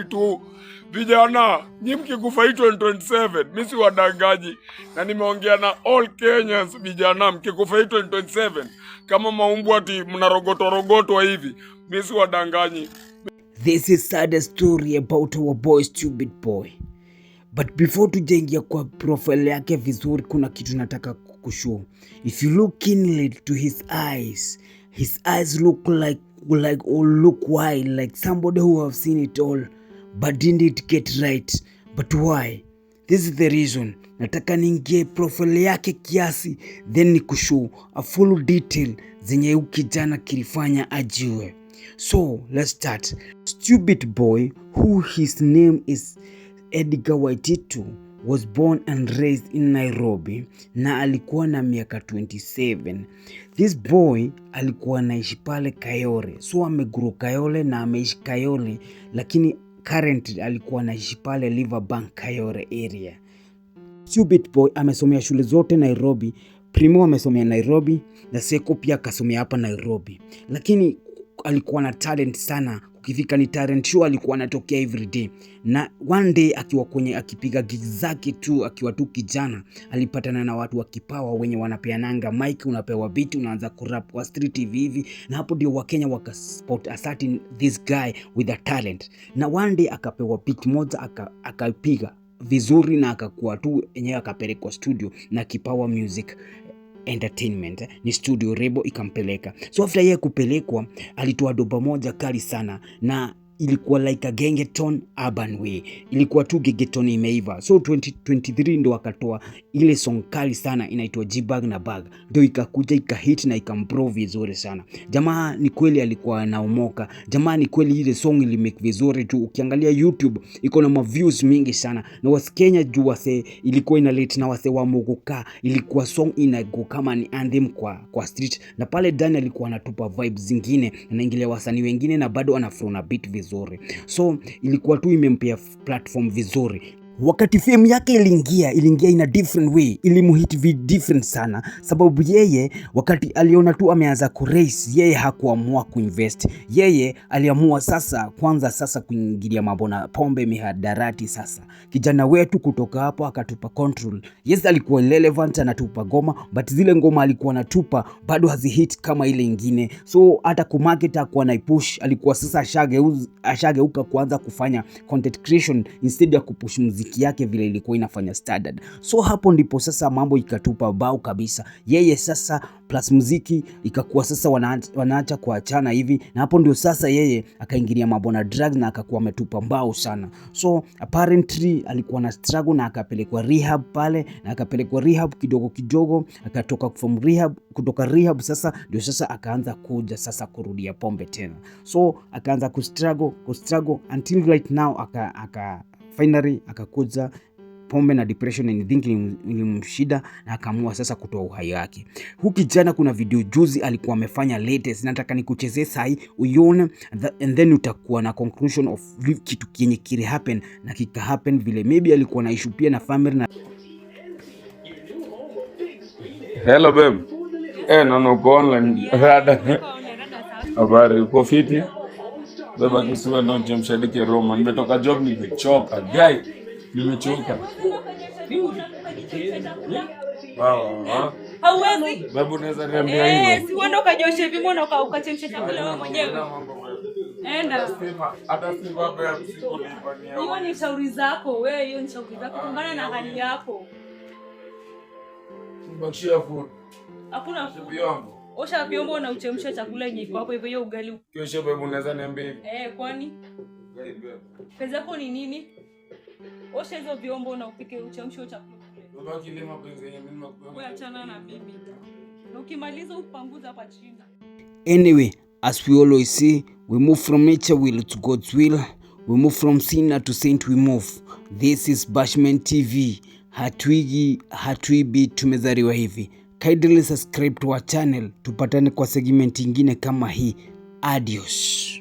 tu vijana, nyinyi mkikufa 2027 mimi si wadangaji, na nimeongea na all Kenyans. Vijana mkikufa 2027 kama maumbu ati mnarogotwa hivi, mimi si wadangaji. This is sad story about our boy Stupid Boy. But before tujaingia kwa profile yake vizuri, kuna kitu nataka kukushow. If you look keenly to his eyes look like or look wild, like somebody who have seen it all but didn't get right. But why? This is the reason. Nataka niingie profile yake kiasi, then nikushow a full detail zenye ukijana kilifanya ajue. So let's start. Stupid Boy, who his name is Edgar Waititu, was born and raised in Nairobi na alikuwa na miaka 27. This boy alikuwa anaishi pale Kayole. So amegrow Kayole na ameishi Kayole, lakini currently alikuwa anaishi pale Riverbank Kayole area. Stupid Boy amesomea shule zote Nairobi. Primo amesomea Nairobi na Seko pia akasomea hapa Nairobi. Lakini alikuwa na talent sana. Ukifika ni talent show alikuwa anatokea every day. Na one day akiwa kwenye akipiga gigs zake tu akiwa tu kijana, alipatana na watu wa kipawa wenye wanapeananga mic, unapewa beat, unaanza kurap kwa street hivi, na hapo ndio Wakenya wakaspot a certain this guy with a talent. Na one day akapewa beat moja akapiga vizuri na akakuwa tu yenyewe, akapelekwa studio na Kipawa Music Entertainment, ni studio Rebo ikampeleka. So after yeye kupelekwa, alitoa doba moja kali sana, na ilikuwa like a gengeton urban way. Ilikuwa tu gengeton imeiva. So 2023 ndo akatoa ile song kali sana inaitwa G-Bag na Bag. Ndio ikakuja ikahit na ikambro vizuri sana. Jamaa ni kweli alikuwa anaomoka. Jamaa ni kweli ile song ilimake vizuri tu. Ukiangalia YouTube iko na views mingi sana. Na Wakenya juu wase ilikuwa inalete na wase wa Mogoka. Ilikuwa song inago kama ni anthem kwa street. Na pale Dani alikuwa anatupa vibes zingine, anaingilia wasanii wengine na bado anafrona beat vizuri. So ilikuwa tu imempea platform vizuri. Wakati fame yake iliingia in a different way, ilimuhit different sana, sababu yeye wakati aliona tu ameanza kurace, yeye hakuamua kuinvest. Yeye aliamua sasa kuingilia mambo na pombe, mihadarati. Sasa kijana wetu kutoka hapo akatupa control. Yes, alikuwa relevant, anatupa ngoma, but zile ngoma alikuwa anatupa bado hazihit kama ile ingine. So hata kumarket hakuwa na push, alikuwa sasa ashageuka kuanza kufanya content creation instead ya kupush muziki yake vile ilikuwa inafanya standard. So hapo ndipo sasa mambo ikatupa bao kabisa. Yeye sasa plus muziki ikakuwa sasa wanaacha kuachana hivi, na hapo ndio sasa yeye akaingilia mambo na drugs na akakuwa ametupa mbao sana. So apparently alikuwa na struggle na akapelekwa rehab pale, na akapelekwa rehab kidogo akatoka kutoka rehab sasa ndio sasa akaanza kuja sasa kurudia pombe tena. So akaanza kustruggle until right now finally akakuja pombe na depression and thinking ilimshida, na akaamua sasa kutoa uhai wake. Huyu kijana kuna video juzi alikuwa amefanya latest, nataka nikuchezee sahi uione, and then utakuwa na conclusion of kitu kenye kile happen na kika happen vile maybe alikuwa na issue pia na family na Hello babe. Naona uko online. Habari, uko fiti? Baba kisiwa ndo mshadiki Roma. Nimetoka job nimechoka. Guy, nimechoka. Wow. Hauwezi? Babu unaweza niambia hivyo? Si uende ukajoshe hivi, mbona ukachemsha chakula wewe mwenyewe? Enda. Hata si baba ya msikulipania. Hiyo ni shauri zako wewe, hiyo ni shauri zako kulingana na hali yako. Mbakishia food. Hakuna food yangu. Osha vyombo na uchemsha chakula yenye iko hapo hivyo, hiyo ugali. Kesho babu unaweza niambia? Kwani? Pesa yako ni nini? Osha hizo vyombo na upike uchemshe chakula. Baba kilima penzi yenyewe mimi nakupa. Wewe achana na bibi. Na ukimaliza upanguza hapa chini. Anyway, as we always say, we move from nature will to God's will. We move from sinner to saint we move. This is Bashman TV. Hatuibi tumezaliwa hivi. Kindly subscribe to our channel, tupatane kwa segment ingine kama hii. Adios.